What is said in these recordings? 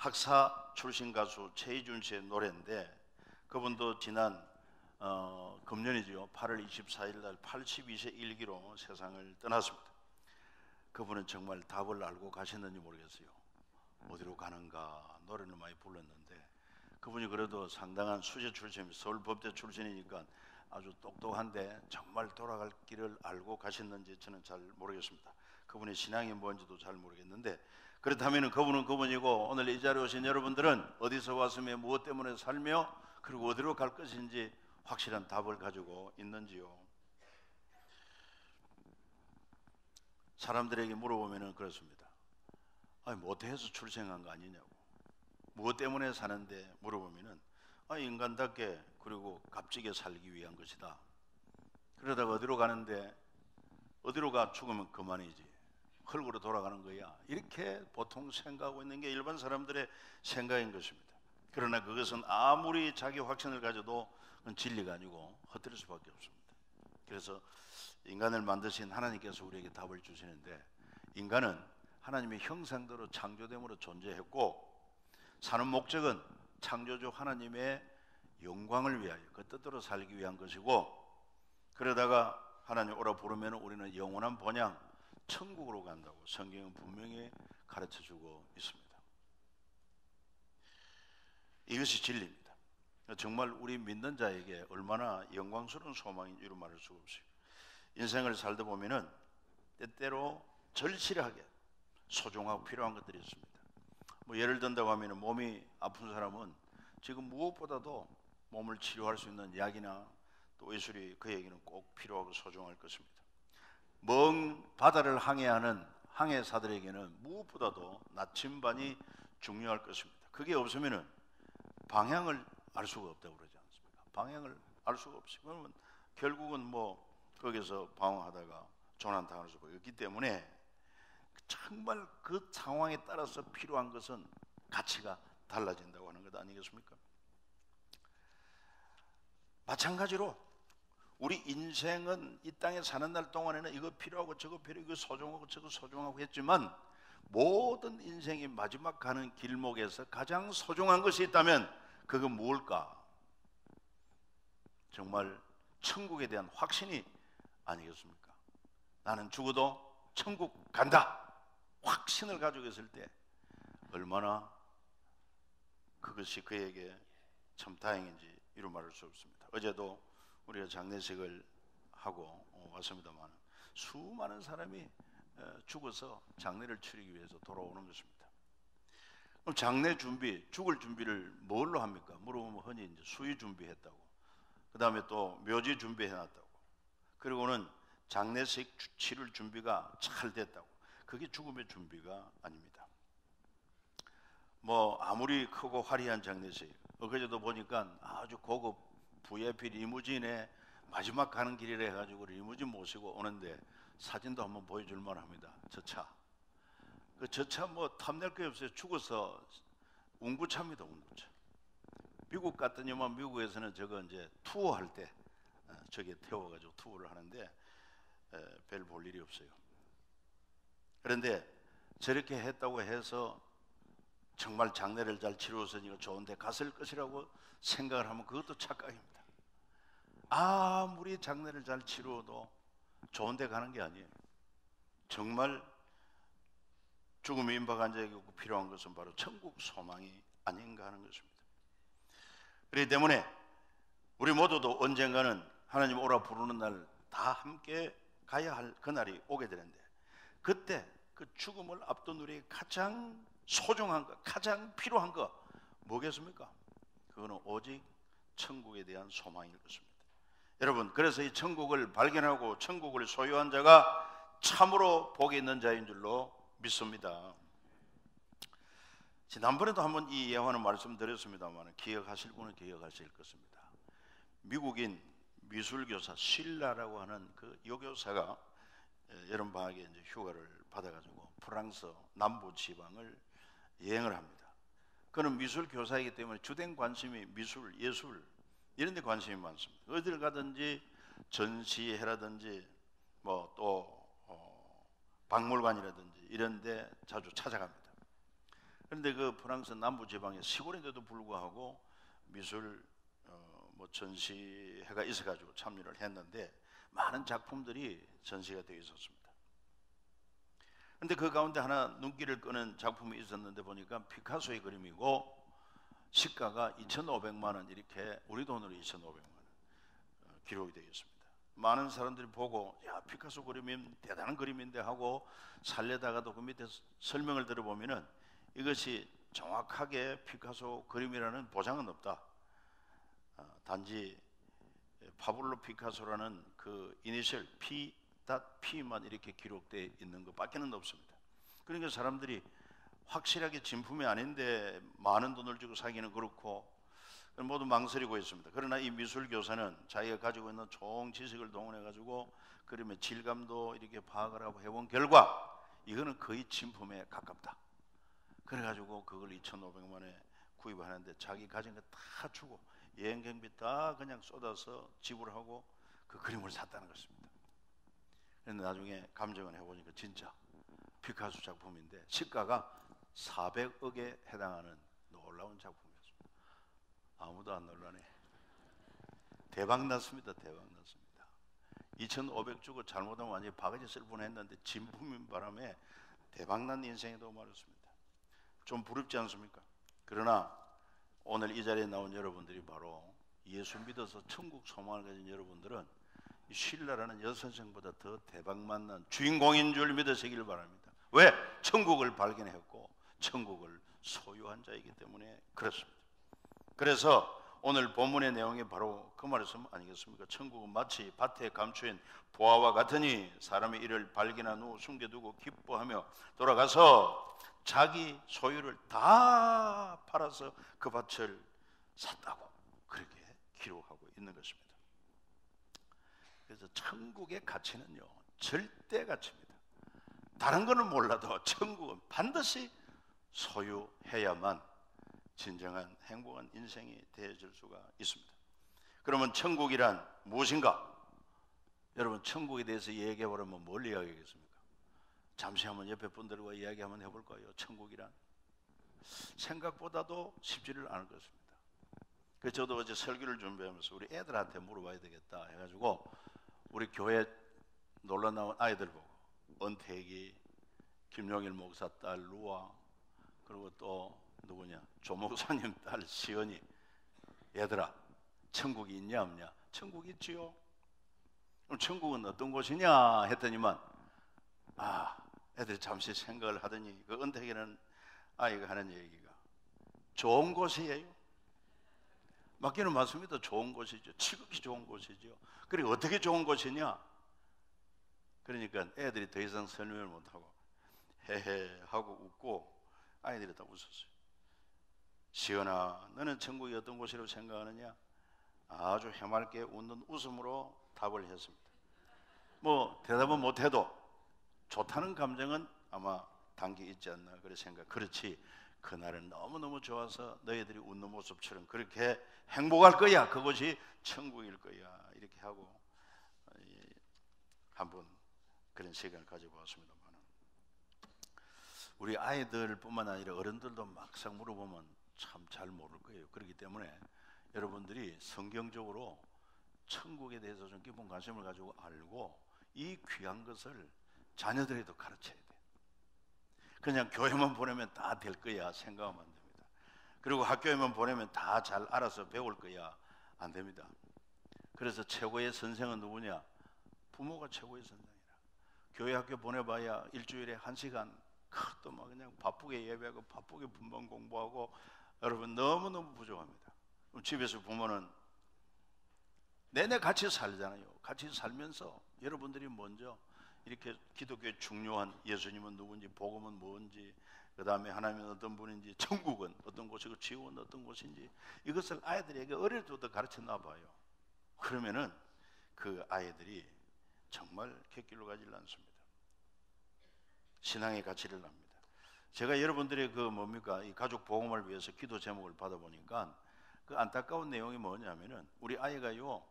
학사 출신 가수 최희준 씨의 노래인데, 그분도 지난 금년이죠. 8월 24일 날 82세 일기로 세상을 떠났습니다. 그분은 정말 답을 알고 가셨는지 모르겠어요. 어디로 가는가 노래는 많이 불렀는데, 그분이 그래도 상당한 수재 출신, 서울법대 출신이니까 아주 똑똑한데 정말 돌아갈 길을 알고 가셨는지 저는 잘 모르겠습니다. 그분의 신앙이 뭔지도 잘 모르겠는데, 그렇다면 그분은 그분이고, 오늘 이 자리에 오신 여러분들은 어디서 왔으며 무엇 때문에 살며 그리고 어디로 갈 것인지 확실한 답을 가지고 있는지요? 사람들에게 물어보면 그렇습니다. 아니, 못해서 출생한 거 아니냐고. 무엇 때문에 사는데 물어보면은 인간답게 그리고 값지게 살기 위한 것이다. 그러다가 어디로 가는데, 어디로 가 죽으면 그만이지, 흙으로 돌아가는 거야, 이렇게 보통 생각하고 있는 게 일반 사람들의 생각인 것입니다. 그러나 그것은 아무리 자기 확신을 가져도 그건 진리가 아니고 헛되을 수밖에 없습니다. 그래서 인간을 만드신 하나님께서 우리에게 답을 주시는데, 인간은 하나님의 형상대로 창조됨으로 존재했고, 사는 목적은 창조주 하나님의 영광을 위하여 그 뜻대로 살기 위한 것이고, 그러다가 하나님 오라 부르면 우리는 영원한 본향 천국으로 간다고 성경은 분명히 가르쳐주고 있습니다. 이것이 진리입니다. 정말 우리 믿는 자에게 얼마나 영광스러운 소망인지 이루 말할 수가 없어요. 인생을 살다 보면은 때때로 절실하게 소중하고 필요한 것들이 있습니다. 뭐 예를 든다고 하면 몸이 아픈 사람은 지금 무엇보다도 몸을 치료할 수 있는 약이나 또 의술이 그에게는 꼭 필요하고 소중할 것입니다. 먼 바다를 항해하는 항해사들에게는 무엇보다도 나침반이 중요할 것입니다. 그게 없으면은 방향을 알 수가 없다고 그러지 않습니까? 방향을 알 수가 없어요. 그러면 결국은 뭐 거기서 방황하다가 조난당할 수가 있기 때문에, 정말 그 상황에 따라서 필요한 것은 가치가 달라진다고 하는 것 아니겠습니까? 마찬가지로 우리 인생은 이 땅에 사는 날 동안에는 이거 필요하고 저거 필요하고 이거 소중하고 저거 소중하고 했지만, 모든 인생이 마지막 가는 길목에서 가장 소중한 것이 있다면 그건 무엇일까? 정말 천국에 대한 확신이 아니겠습니까? 나는 죽어도 천국 간다, 확신을 가지고 있을 때 얼마나 그것이 그에게 참 다행인지 이루 말할 수 없습니다. 어제도 우리가 장례식을 하고 왔습니다만, 수많은 사람이 죽어서 장례를 치르기 위해서 돌아오는 것입니다. 그럼 장례 준비, 죽을 준비를 뭘로 합니까? 물어보면 흔히 이제 수의 준비했다고, 그 다음에 또 묘지 준비해놨다고, 그리고는 장례식 치를 준비가 잘 됐다고. 그게 죽음의 준비가 아닙니다. 뭐 아무리 크고 화려한 장례식, 그제도 보니까 아주 고급 VIP 리무진에 마지막 가는 길이라 해가지고 리무진 모시고 오는데 사진도 한번 보여줄만 합니다. 저 차, 저 차 뭐 탐낼 게 없어요. 죽어서 운구차입니다. 운구차. 미국 갔더니만 미국에서는 저거 이제 투어할 때 저게 태워가지고 투어를 하는데 별 볼 일이 없어요. 그런데 저렇게 했다고 해서 정말 장례를 잘 치루었으니까 좋은 데 갔을 것이라고 생각을 하면 그것도 착각입니다. 아무리 장례를 잘 치루어도 좋은 데 가는 게 아니에요. 정말 죽음이 임박한 자에게 필요한 것은 바로 천국 소망이 아닌가 하는 것입니다. 그렇기 때문에 우리 모두도 언젠가는 하나님 오라 부르는 날 다 함께 가야 할 그날이 오게 되는데, 그때 그 죽음을 앞둔 우리에게 가장 소중한 것, 가장 필요한 것 뭐겠습니까? 그거는 오직 천국에 대한 소망일 것입니다. 여러분, 그래서 이 천국을 발견하고 천국을 소유한 자가 참으로 복이 있는 자인 줄로 믿습니다. 지난번에도 한번 이 예화는 말씀드렸습니다만 기억하실 분은 기억하실 것입니다. 미국인 미술교사 실라라고 하는 그 여교사가 여름방학에 이제 휴가를 받아가지고 프랑스 남부 지방을 여행을 합니다. 그는 미술 교사이기 때문에 주된 관심이 미술, 예술 이런 데 관심이 많습니다. 어딜 가든지 전시회라든지 뭐 또 박물관이라든지 이런 데 자주 찾아갑니다. 그런데 그 프랑스 남부 지방의 시골인데도 불구하고 미술 뭐 전시회가 있어가지고 참여를 했는데 많은 작품들이 전시가 되어 있었습니다. 그런데 그 가운데 하나 눈길을 끄는 작품이 있었는데 보니까 피카소의 그림이고 시가가 2,500만 원, 이렇게 우리 돈으로 2,500만 원 기록이 되어 있습니다. 많은 사람들이 보고 야, 피카소 그림이 대단한 그림인데 하고 살려다가도 그 밑에 설명을 들어보면은 이것이 정확하게 피카소 그림이라는 보장은 없다. 단지 파블로 피카소라는 그 이니셜 P만 이렇게 기록되어 있는 것밖에는 없습니다. 그러니까 사람들이 확실하게 진품이 아닌데 많은 돈을 주고 사기는 그렇고 모두 망설이고 있습니다. 그러나 이 미술 교사는 자기가 가지고 있는 좋은 지식을 동원해 가지고 그림의 질감도 이렇게 파악을 하고 해본 결과 이거는 거의 진품에 가깝다. 그래 가지고 그걸 2,500만 원에 구입하는데 자기 가진 거 다 주고 여행 경비 다 그냥 쏟아서 지불하고 그 그림을 샀다는 것입니다. 그런데 나중에 감정을 해보니까 진짜 피카소 작품인데 시가가 400억에 해당하는 놀라운 작품이었습니다. 아무도 안 놀라네. 대박 났습니다. 대박 났습니다. 2,500 주고 잘못하면 완전히 바가지 쓸 뻔했는데 진품인 바람에 대박난 인생이 너무 많았습니다. 좀 부럽지 않습니까? 그러나 오늘 이 자리에 나온 여러분들이 바로 예수 믿어서 천국 소망을 가진 여러분들은 이 쉴라라는 여선생보다 더 대박만난 주인공인 줄 믿으시길 바랍니다. 왜? 천국을 발견했고 천국을 소유한 자이기 때문에 그렇습니다. 그래서 오늘 본문의 내용이 바로 그 말씀 아니겠습니까? 천국은 마치 밭에 감추인 보화와 같으니 사람이 이를 발견한 후 숨겨두고 기뻐하며 돌아가서 자기 소유를 다 팔아서 그 밭을 샀다고 그렇게 기록하고 있는 것입니다. 그래서 천국의 가치는요 절대 가치입니다. 다른 거는 몰라도 천국은 반드시 소유해야만 진정한 행복한 인생이 되어질 수가 있습니다. 그러면 천국이란 무엇인가? 여러분 천국에 대해서 얘기해보려면 뭘 이야기하겠습니까? 잠시 한번 옆에 분들과 이야기 한번 해볼까요? 천국이란 생각보다도 쉽지를 않을 것입니다. 그래서 저도 어제 설교를 준비하면서 우리 애들한테 물어봐야 되겠다 해가지고 우리 교회 놀러 나온 아이들 보고 은택이, 김용일 목사 딸 루아, 그리고 또 누구냐 조 목사님 딸 시연이, 얘들아 천국이 있냐 없냐? 천국 있지요. 그럼 천국은 어떤 곳이냐 했더니만 애들이 잠시 생각을 하더니 그 은택이라는 아이가 하는 얘기가 좋은 곳이에요. 맞기는 맞습니다. 좋은 곳이죠. 지극히 좋은 곳이죠. 그리고 어떻게 좋은 곳이냐? 그러니까 애들이 더 이상 설명을 못하고 헤헤 하고 웃고 아이들이 다 웃었어요. 시연아, 너는 천국이 어떤 곳이라고 생각하느냐? 아주 해맑게 웃는 웃음으로 답을 했습니다. 뭐 대답은 못해도 좋다는 감정은 아마 담겨 있지 않나 그래 생각. 그렇지, 그날은 너무너무 좋아서 너희들이 웃는 모습처럼 그렇게 행복할 거야. 그것이 천국일 거야. 이렇게 하고 한번 그런 시간을 가져보았습니다만 우리 아이들뿐만 아니라 어른들도 막상 물어보면 참 잘 모를 거예요. 그렇기 때문에 여러분들이 성경적으로 천국에 대해서 좀 깊은 관심을 가지고 알고 이 귀한 것을 자녀들에도 가르쳐야 돼요. 그냥 교회만 보내면 다 될 거야 생각하면 안 됩니다. 그리고 학교에만 보내면 다 잘 알아서 배울 거야 안 됩니다. 그래서 최고의 선생은 누구냐? 부모가 최고의 선생이라. 교회 학교 보내봐야 일주일에 1시간 그것도 막 그냥 바쁘게 예배하고 바쁘게 분반 공부하고 여러분 너무너무 부족합니다. 집에서 부모는 내내 같이 살잖아요. 같이 살면서 여러분들이 먼저 이렇게 기독교의 중요한 예수님은 누군지, 복음은 뭔지, 그 다음에 하나님은 어떤 분인지, 천국은 어떤 곳이고 지옥은 어떤 곳인지 이것을 아이들에게 어릴 때부터 가르쳐 놔봐요. 그러면은 그 아이들이 정말 객길로 가지를 않습니다. 신앙의 가치를 납니다. 제가 여러분들의 그 뭡니까 이 가족 복음을 위해서 기도 제목을 받아보니까 그 안타까운 내용이 뭐냐면은 우리 아이가요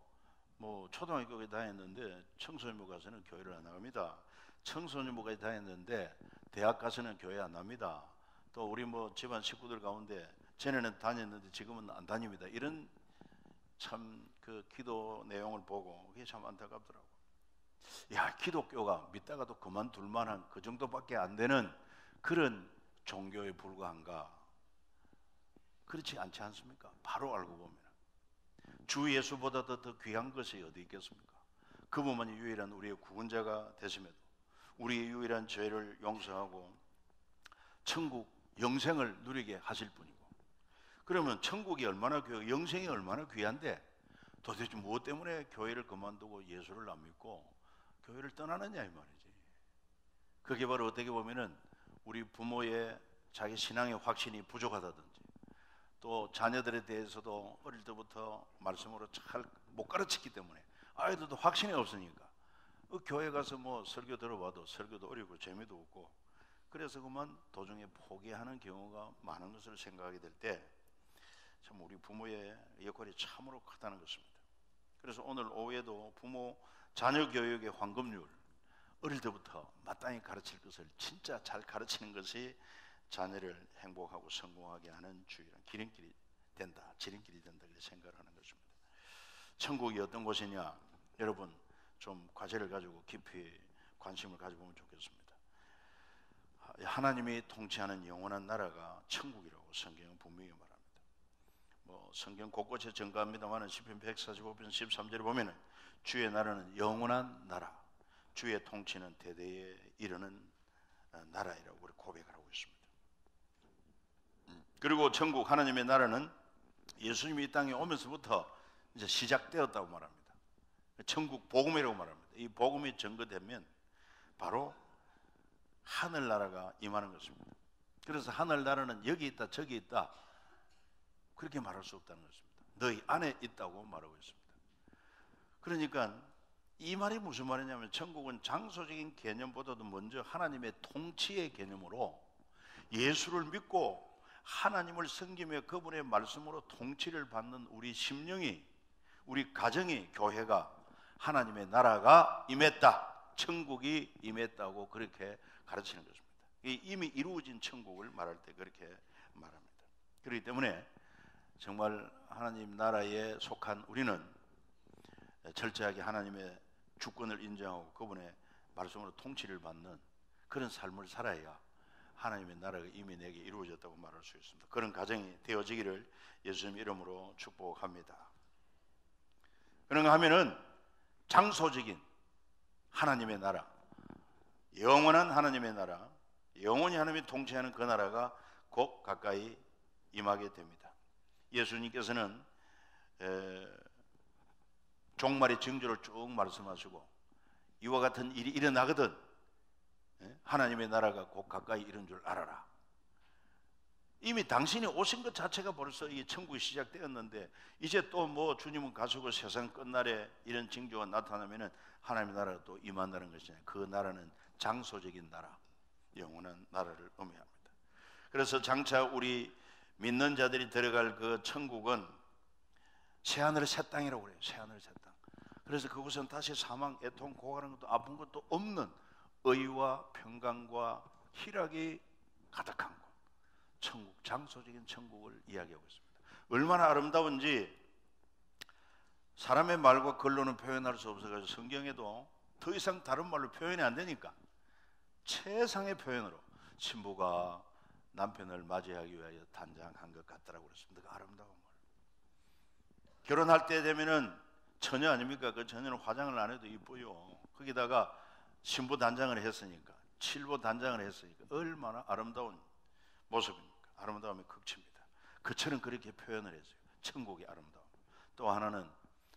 뭐 초등학교에 다녔는데 청소년부 가서는 교회를 안 나갑니다. 청소년부까지 다녔는데 대학 가서는 교회 안 납니다. 또 또 우리 뭐 집안 식구들 가운데 전에는 다녔는데 지금은 안 다닙니다. 이런 참 그 기도 내용을 보고 그게 참 안타깝더라고. 야, 기독교가 믿다가도 그만둘 만한 그 정도밖에 안 되는 그런 종교에 불과한가? 그렇지 않지 않습니까? 바로 알고 보면 주 예수보다 더 귀한 것이 어디 있겠습니까? 그분만이 유일한 우리의 구원자가 되심에도 우리의 유일한 죄를 용서하고 천국 영생을 누리게 하실 분이고, 그러면 천국이 얼마나 귀하고 영생이 얼마나 귀한데 도대체 무엇 때문에 교회를 그만두고 예수를 안 믿고 교회를 떠나느냐 이 말이지. 그게 바로 어떻게 보면은 우리 부모의 자기 신앙의 확신이 부족하다든지, 또 자녀들에 대해서도 어릴 때부터 말씀으로 잘 못 가르쳤기 때문에 아이들도 확신이 없으니까 교회 가서 뭐 설교 들어봐도 설교도 어리고 재미도 없고, 그래서 그만 도중에 포기하는 경우가 많은 것을 생각하게 될 때 참 우리 부모의 역할이 참으로 크다는 것입니다. 그래서 오늘 오후에도 부모 자녀 교육의 황금률, 어릴 때부터 마땅히 가르칠 것을 진짜 잘 가르치는 것이 자녀를 행복하고 성공하게 하는 주일은 지름길이 된다 이렇게 생각을 하는 것입니다. 천국이 어떤 곳이냐, 여러분 좀 과제를 가지고 깊이 관심을 가져보면 좋겠습니다. 하나님이 통치하는 영원한 나라가 천국이라고 성경은 분명히 말합니다. 뭐 성경 곳곳에 증가합니다만 시편 145편 13절에 보면은 주의 나라는 영원한 나라, 주의 통치는 대대에 이르는 나라이라고 우리 고백을 하고 있습니다. 그리고 천국 하나님의 나라는 예수님이 이 땅에 오면서부터 이제 시작되었다고 말합니다. 천국 복음이라고 말합니다. 이 복음이 전거되면 바로 하늘나라가 임하는 것입니다. 그래서 하늘나라는 여기 있다 저기 있다 그렇게 말할 수 없다는 것입니다. 너희 안에 있다고 말하고 있습니다. 그러니까 이 말이 무슨 말이냐면 천국은 장소적인 개념보다도 먼저 하나님의 통치의 개념으로 예수를 믿고 하나님을 섬기며 그분의 말씀으로 통치를 받는 우리 심령이, 우리 가정이, 교회가 하나님의 나라가 임했다, 천국이 임했다고 그렇게 가르치는 것입니다. 이미 이루어진 천국을 말할 때 그렇게 말합니다. 그렇기 때문에 정말 하나님 나라에 속한 우리는 철저하게 하나님의 주권을 인정하고 그분의 말씀으로 통치를 받는 그런 삶을 살아야 하나님의 나라가 이미 내게 이루어졌다고 말할 수 있습니다. 그런 가정이 되어지기를 예수님 이름으로 축복합니다. 그런가 하면은 장소적인 하나님의 나라, 영원한 하나님의 나라, 영원히 하나님이 통치하는 그 나라가 곧 가까이 임하게 됩니다. 예수님께서는 종말의 징조를 쭉 말씀하시고 이와 같은 일이 일어나거든 하나님의 나라가 곧 가까이 이른 줄 알아라. 이미 당신이 오신 것 자체가 벌써 이 천국이 시작되었는데 이제 또 뭐 주님은 가시고 세상 끝날에 이런 징조가 나타나면은 하나님의 나라가 또 임한다는 것이잖아요. 그 나라는 장소적인 나라, 영원한 나라를 의미합니다. 그래서 장차 우리 믿는 자들이 들어갈 그 천국은 새하늘 새 땅이라고 그래요. 새하늘 새 땅. 그래서 그곳은 다시 사망, 애통, 고하는 것도 아픈 것도 없는 의와 평강과 희락이 가득한 곳, 천국, 장소적인 천국을 이야기하고 있습니다. 얼마나 아름다운지 사람의 말과 글로는 표현할 수 없어가지고 성경에도 더 이상 다른 말로 표현이 안 되니까 최상의 표현으로 신부가 남편을 맞이하기 위하여 단장한 것 같다라고 그랬습니다. 그 아름다운 말. 결혼할 때 되면은 처녀 아닙니까? 그 처녀는 화장을 안 해도 이뻐요. 거기다가 신부 단장을 했으니까, 칠보 단장을 했으니까 얼마나 아름다운 모습입니까? 아름다움의 극치입니다. 그처럼 그렇게 표현을 했어요. 천국의 아름다움. 또 하나는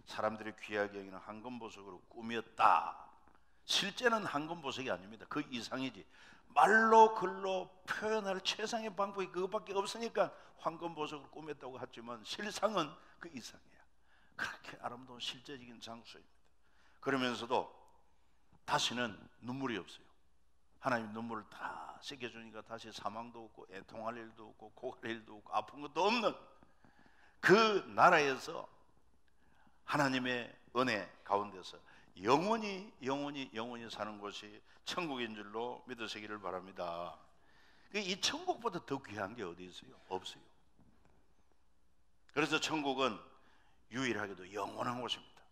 사람들이 귀하게 여기는 황금보석으로 꾸몄다. 실제는 황금보석이 아닙니다. 그 이상이지. 말로 글로 표현할 최상의 방법이 그것밖에 없으니까 황금보석으로 꾸몄다고 하지만 실상은 그 이상이야. 그렇게 아름다운 실제적인 장소입니다. 그러면서도 다시는 눈물이 없어요. 하나님 눈물을 다 씻겨주니까 다시 사망도 없고 애통할 일도 없고 고갈 일도 없고 아픈 것도 없는 그 나라에서 하나님의 은혜 가운데서 영원히 사는 곳이 천국인 줄로 믿으시기를 바랍니다. 이 천국보다 더 귀한 게 어디 있어요? 없어요. 그래서 천국은 유일하게도 영원한 곳입니다.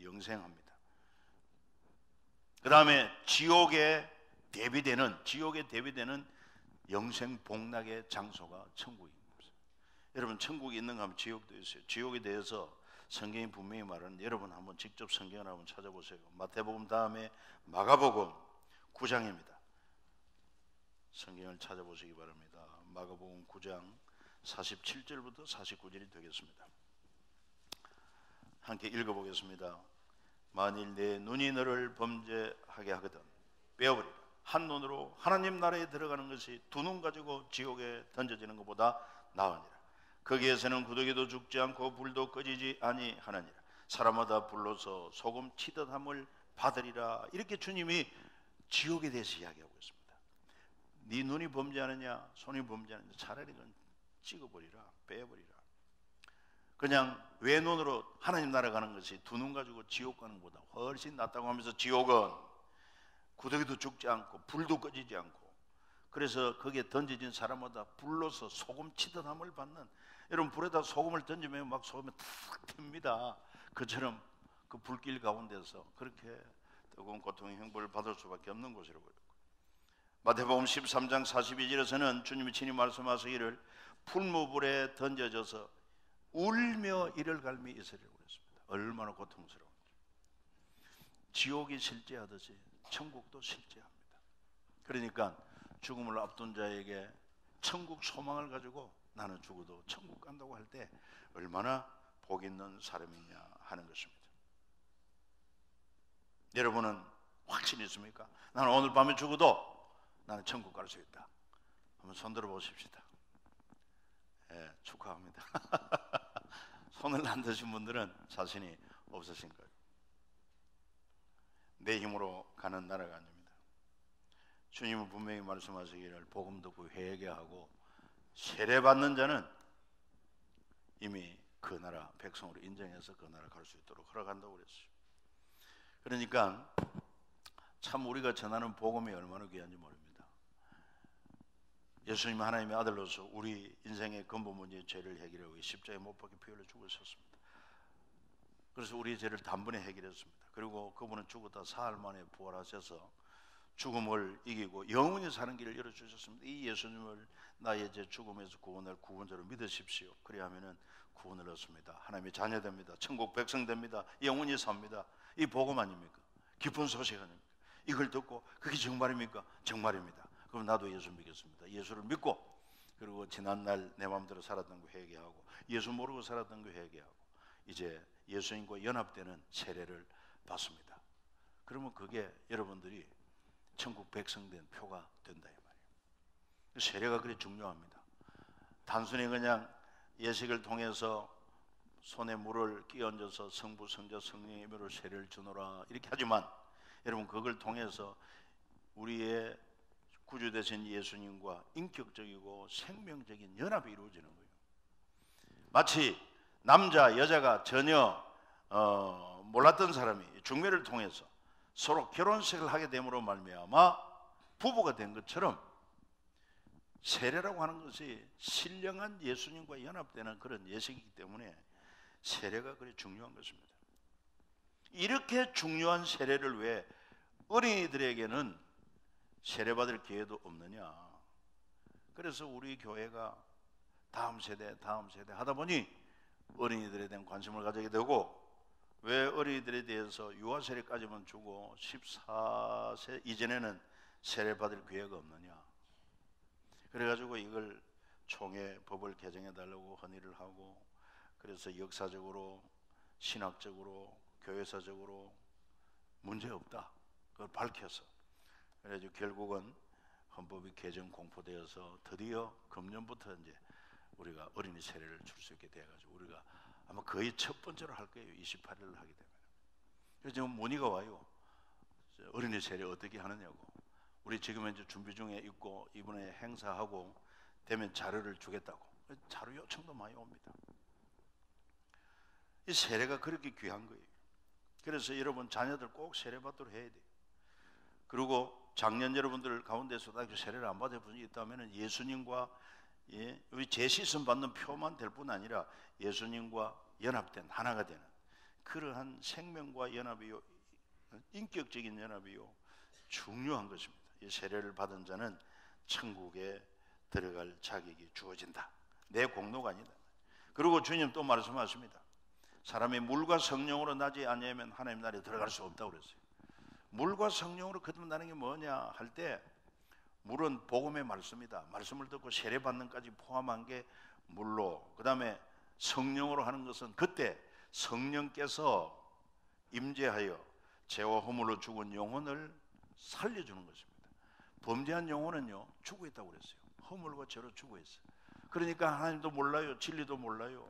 영생합니다. 그 다음에 지옥에 대비되는 영생 복락의 장소가 천국입니다. 여러분, 천국이 있는가 하면 지옥도 있어요. 지옥에 대해서 성경이 분명히 말하는데 여러분 한번 직접 성경을 한번 찾아보세요. 마태복음 다음에 마가복음 9장입니다. 성경을 찾아보시기 바랍니다. 마가복음 9장 47절부터 49절이 되겠습니다. 함께 읽어보겠습니다. 만일 내 눈이 너를 범죄하게 하거든 빼어버리라. 한 눈으로 하나님 나라에 들어가는 것이 두 눈 가지고 지옥에 던져지는 것보다 나으니라. 거기에서는 구더기도 죽지 않고 불도 꺼지지 아니하느니라. 사람마다 불로서 소금 치듯 함을 받으리라. 이렇게 주님이 지옥에 대해서 이야기하고 있습니다. 네 눈이 범죄하느냐 손이 범죄하느냐 차라리 그건 찍어버리라, 빼버리라. 그냥 외눈으로 하나님 나라 가는 것이 두 눈 가지고 지옥 가는 것보다 훨씬 낫다고 하면서 지옥은 구더기도 죽지 않고 불도 꺼지지 않고 그래서 거기에 던져진 사람마다 불로서 소금 치듯 함을 받는, 여러분 불에다 소금을 던지면 막 소금이 탁 틉니다. 그처럼 그 불길 가운데서 그렇게 뜨거운 고통의 형벌을 받을 수밖에 없는 곳이라고 그랬고, 마태복음 13장 42절에서는 주님이 친히 말씀하시기를 풀무불에 던져져서 울며 이를 갈미 있으리라고 그랬습니다. 얼마나 고통스러운지. 지옥이 실제하듯이 천국도 실제합니다. 그러니까 죽음을 앞둔 자에게 천국 소망을 가지고 나는 죽어도 천국 간다고 할 때 얼마나 복 있는 사람이냐 하는 것입니다. 여러분은 확신이 있습니까? 나는 오늘 밤에 죽어도 나는 천국 갈 수 있다. 한번 손 들어 보십시다. 예, 축하합니다. 손을 안 드신 분들은 자신이 없으신 거예요. 내 힘으로 가는 나라가 아닙니다. 주님은 분명히 말씀하시기를 복음 듣고 회개하고 세례받는 자는 이미 그 나라 백성으로 인정해서 그 나라 갈 수 있도록 허락한다고 그랬어요. 그러니까 참 우리가 전하는 복음이 얼마나 귀한지 모릅니다. 예수님 하나님의 아들로서 우리 인생의 근본 문제의 죄를 해결하고 십자가에 못 박혀 피 흘려 죽으셨습니다. 그래서 우리의 죄를 단번에 해결했습니다. 그리고 그분은 죽었다 사흘 만에 부활하셔서 죽음을 이기고 영원히 사는 길을 열어주셨습니다. 이 예수님을 나의 죄 죽음에서 구원할 구원자로 믿으십시오. 그리하면은 구원을 얻습니다. 하나님의 자녀 됩니다. 천국 백성 됩니다. 영원히 삽니다. 이 복음 아닙니까? 기쁜 소식 아닙니까? 이걸 듣고 그게 정말입니까? 정말입니다. 그럼 나도 예수 믿겠습니다. 예수를 믿고 그리고 지난날 내 마음대로 살았던 거 회개하고 예수 모르고 살았던 거 회개하고 이제 예수님과 연합되는 세례를 받습니다. 그러면 그게 여러분들이 천국 백성된 표가 된다 이 말이에요. 세례가 그리 중요합니다. 단순히 그냥 예식을 통해서 손에 물을 끼얹어서 성부, 성자, 성령의 이름으로 세례를 주노라 이렇게 하지만 여러분 그걸 통해서 우리의 구주 되신 예수님과 인격적이고 생명적인 연합이 이루어지는 거예요. 마치 남자, 여자가 전혀 몰랐던 사람이 중매를 통해서 서로 결혼식을 하게 됨으로 말미암아 부부가 된 것처럼 세례라고 하는 것이 신령한 예수님과 연합되는 그런 예식이기 때문에 세례가 그리 중요한 것입니다. 이렇게 중요한 세례를 왜 어린이들에게는 세례받을 기회도 없느냐. 그래서 우리 교회가 다음 세대 하다 보니 어린이들에 대한 관심을 가지게 되고, 왜 어린이들에 대해서 유아 세례까지만 주고 14세 이전에는 세례받을 기회가 없느냐. 그래가지고 이걸 총회 법을 개정해 달라고 건의를 하고, 그래서 역사적으로 신학적으로 교회사적으로 문제없다 그걸 밝혀서, 그래가지고 결국은 헌법이 개정 공포되어서 드디어 금년부터 이제 우리가 어린이 세례를 줄 수 있게 돼가지고 우리가 아마 거의 첫 번째로 할 거예요. 28일을 하게 되면. 그래서 지금 문의가 와요. 어린이 세례 어떻게 하느냐고. 우리 지금 이제 준비 중에 있고 이번에 행사하고 되면 자료를 주겠다고. 자료 요청도 많이 옵니다. 이 세례가 그렇게 귀한 거예요. 그래서 여러분 자녀들 꼭 세례 받도록 해야 돼요. 그리고 작년 여러분들 가운데서도 아직 세례를 안 받은 분이 있다면 예수님과 우리 제시선 받는 표만 될 뿐 아니라 예수님과 연합된 하나가 되는 그러한 생명과 연합이요, 인격적인 연합이요, 중요한 것입니다. 이 세례를 받은 자는 천국에 들어갈 자격이 주어진다. 내 공로가 아니다. 그리고 주님 또 말씀하십니다. 사람이 물과 성령으로 나지 아니하면 하나님 나라에 들어갈 수 없다고 그랬어요. 물과 성령으로 거듭나는 게 뭐냐 할 때, 물은 복음의 말씀이다. 말씀을 듣고 세례 받는까지 포함한 게 물로, 그 다음에 성령으로 하는 것은 그때 성령께서 임재하여 죄와 허물로 죽은 영혼을 살려주는 것입니다. 범죄한 영혼은요 죽어 있다고 그랬어요. 허물과 죄로 죽어 있어요. 그러니까 하나님도 몰라요, 진리도 몰라요.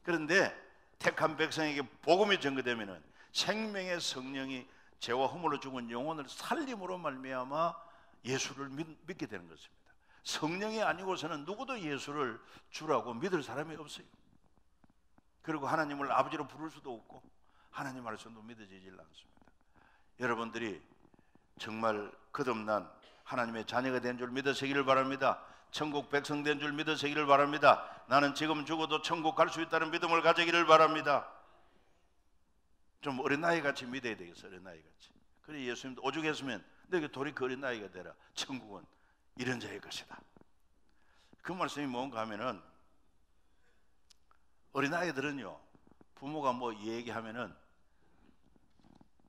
그런데 택한 백성에게 복음이 전거되면은 생명의 성령이 죄와 허물로 죽은 영혼을 살림으로 말미암아 예수를 믿게 되는 것입니다. 성령이 아니고서는 누구도 예수를 주라고 믿을 사람이 없어요. 그리고 하나님을 아버지로 부를 수도 없고 하나님 말씀도 믿어지질 않습니다. 여러분들이 정말 거듭난 하나님의 자녀가 된 줄 믿으시기를 바랍니다. 천국 백성 된 줄 믿으시기를 바랍니다. 나는 지금 죽어도 천국 갈 수 있다는 믿음을 가지기를 바랍니다. 좀 어린아이같이 믿어야 되겠어요. 어린아이같이. 그래 예수님도 오죽했으면 너희가 돌이 그 어린아이가 되라. 천국은 이런 자의 것이다. 그 말씀이 뭔가 하면은, 어린아이들은요 부모가 뭐 얘기하면은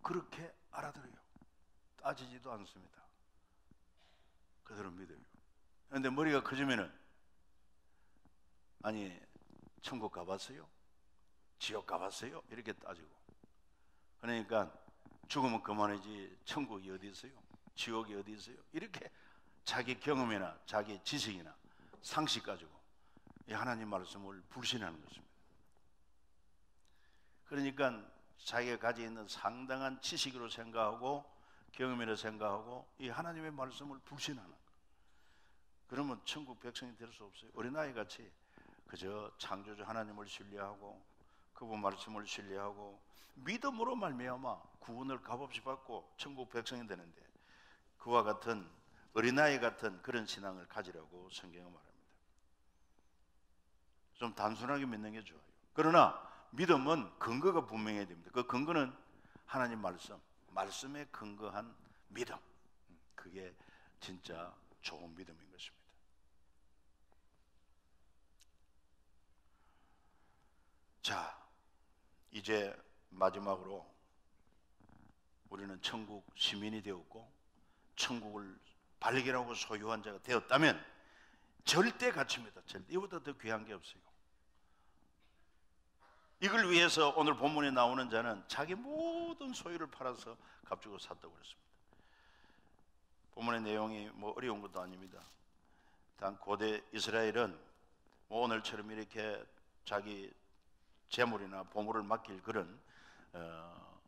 그렇게 알아들어요. 따지지도 않습니다. 그대로 믿어요. 그런데 머리가 커지면은, 아니 천국 가봤어요? 지옥 가봤어요? 이렇게 따지고. 그러니까 죽으면 그만이지 천국이 어디 있어요? 지옥이 어디 있어요? 이렇게 자기 경험이나 자기 지식이나 상식 가지고 이 하나님 말씀을 불신하는 것입니다. 그러니까 자기가 가지고 있는 상당한 지식으로 생각하고 경험이라 생각하고 이 하나님의 말씀을 불신하는 거예요. 그러면 천국 백성이 될 수 없어요. 어린아이같이 그저 창조주 하나님을 신뢰하고 그분 말씀을 신뢰하고 믿음으로 말미암아 구원을 값없이 받고 천국 백성이 되는데, 그와 같은 어린아이 같은 그런 신앙을 가지라고 성경은 말합니다. 좀 단순하게 믿는 게 좋아요. 그러나 믿음은 근거가 분명해야 됩니다. 그 근거는 하나님 말씀, 말씀에 근거한 믿음, 그게 진짜 좋은 믿음인 것입니다. 자, 이제 마지막으로 우리는 천국 시민이 되었고 천국을 발견하고 소유한 자가 되었다면 절대 가치입니다. 절대. 이보다 더 귀한 게 없어요. 이걸 위해서 오늘 본문에 나오는 자는 자기 모든 소유를 팔아서 값주고 샀다고 그랬습니다. 본문의 내용이 뭐 어려운 것도 아닙니다. 단 고대 이스라엘은 뭐 오늘처럼 이렇게 자기 재물이나 보물을 맡길 그런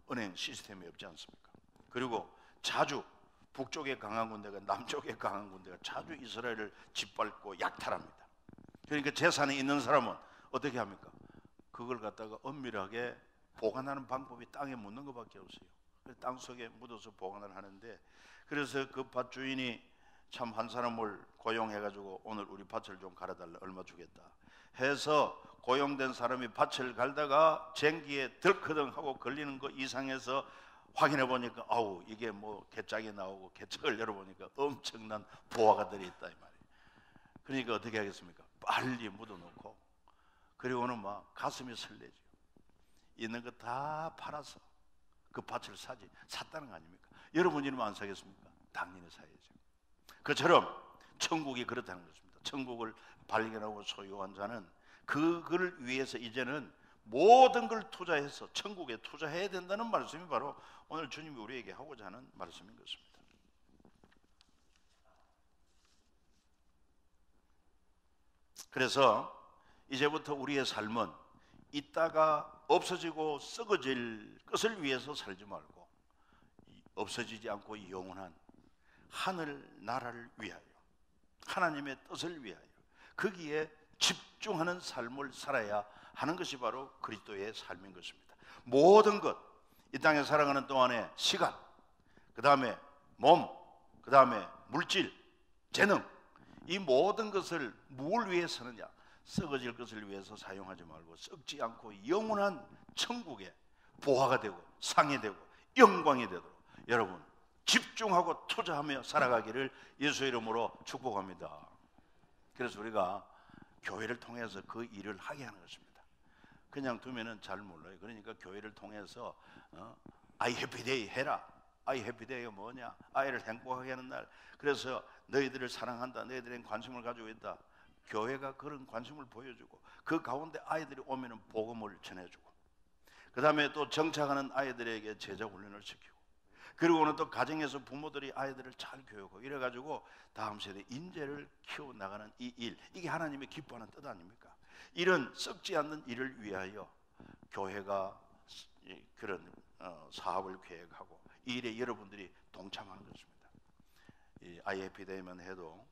은행 시스템이 없지 않습니까? 그리고 자주 북쪽에 강한 군대가 남쪽에 강한 군대가 자주 이스라엘을 짓밟고 약탈합니다. 그러니까 재산이 있는 사람은 어떻게 합니까? 그걸 갖다가 엄밀하게 보관하는 방법이 땅에 묻는 것밖에 없어요. 땅 속에 묻어서 보관을 하는데, 그래서 그 밭 주인이 참 한 사람을 고용해가지고 오늘 우리 밭을 좀 갈아달라, 얼마 주겠다 해서 고용된 사람이 밭을 갈다가 쟁기에 덜커덩하고 걸리는 거 이상해서 확인해 보니까 아우 이게 뭐 개짝이 나오고 개짝을 열어보니까 엄청난 보화가 들어있다 이 말이에요. 그러니까 어떻게 하겠습니까? 빨리 묻어놓고 그리고는 막 가슴이 설레죠. 있는 거 다 팔아서 그 밭을 샀다는 거 아닙니까? 여러분 이러면 안 사겠습니까? 당연히 사야죠. 그처럼 천국이 그렇다는 것입니다. 천국을 발견하고 소유한 자는 그걸 위해서 이제는 모든 걸 투자해서 천국에 투자해야 된다는 말씀이 바로 오늘 주님이 우리에게 하고자 하는 말씀인 것입니다. 그래서 이제부터 우리의 삶은 있다가 없어지고 썩어질 것을 위해서 살지 말고 없어지지 않고 영원한 하늘 나라를 위하여, 하나님의 뜻을 위하여 거기에 집중하는 삶을 살아야 하는 것이 바로 그리스도의 삶인 것입니다. 모든 것, 이 땅에 살아가는 동안에 시간, 그 다음에 몸, 그 다음에 물질, 재능, 이 모든 것을 뭘 위해 쓰느냐? 썩어질 것을 위해서 사용하지 말고 썩지 않고 영원한 천국의 보화가 되고 상이 되고 영광이 되도록 여러분 집중하고 투자하며 살아가기를 예수 이름으로 축복합니다. 그래서 우리가 교회를 통해서 그 일을 하게 하는 것입니다. 그냥 두면은 잘 몰라요. 그러니까 교회를 통해서 I happy day 해라. I happy day가 뭐냐? 아이를 행복하게 하는 날. 그래서 너희들을 사랑한다. 너희들은 관심을 가지고 있다. 교회가 그런 관심을 보여주고 그 가운데 아이들이 오면은 복음을 전해주고 그 다음에 또 정착하는 아이들에게 제자 훈련을 시키고 그리고는 또 가정에서 부모들이 아이들을 잘 교육하고 이래가지고 다음 세대 인재를 키워나가는 이 일, 이게 하나님의 기뻐하는 뜻 아닙니까? 이런 썩지 않는 일을 위하여 교회가 그런 사업을 계획하고 이 일에 여러분들이 동참하는 것입니다. 이 IFPD만 해도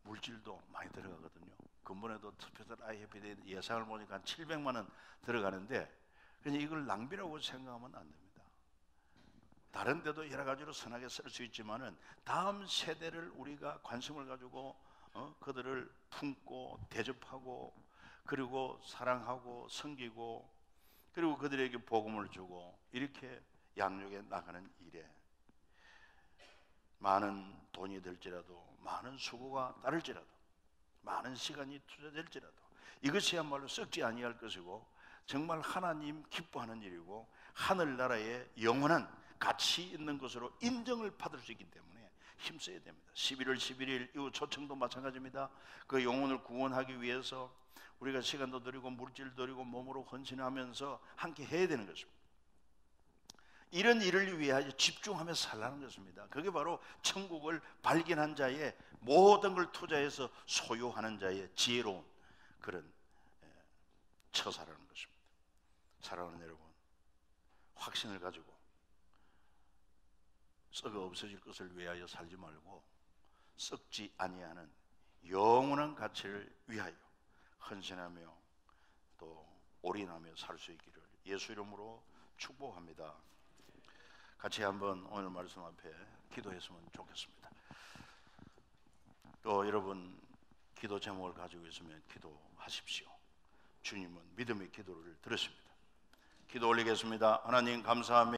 물질도 많이 들어가거든요. 근본에도 특별한 IFPD 예상을 보니까 한 700만 원 들어가는데 그냥 이걸 낭비라고 생각하면 안 됩니다. 다른 데도 여러 가지로 선하게 쓸 수 있지만은 다음 세대를 우리가 관심을 가지고 그들을 품고 대접하고 그리고 사랑하고 섬기고 그리고 그들에게 복음을 주고 이렇게 양육해 나가는 일에 많은 돈이 들지라도 많은 수고가 따를지라도 많은 시간이 투자될지라도 이것이야말로 썩지 아니할 것이고 정말 하나님 기뻐하는 일이고 하늘나라의 영원한 가치 있는 것으로 인정을 받을 수 있기 때문에 힘써야 됩니다. 11월 11일 이후 초청도 마찬가지입니다. 그 영혼을 구원하기 위해서 우리가 시간도 드리고 물질도 드리고 몸으로 헌신하면서 함께 해야 되는 것입니다. 이런 일을 위하여 집중하며 살라는 것입니다. 그게 바로 천국을 발견한 자의 모든 걸 투자해서 소유하는 자의 지혜로운 그런 처사라는 것입니다. 사랑하는 여러분, 확신을 가지고 썩어 없어질 것을 위하여 살지 말고 썩지 아니하는 영원한 가치를 위하여 헌신하며 또 올인하며 살 수 있기를 예수 이름으로 축복합니다. 같이 한번 오늘 말씀 앞에 기도했으면 좋겠습니다. 또 여러분 기도 제목을 가지고 있으면 기도하십시오. 주님은 믿음의 기도를 들으십니다. 기도 올리겠습니다. 하나님 감사합니다.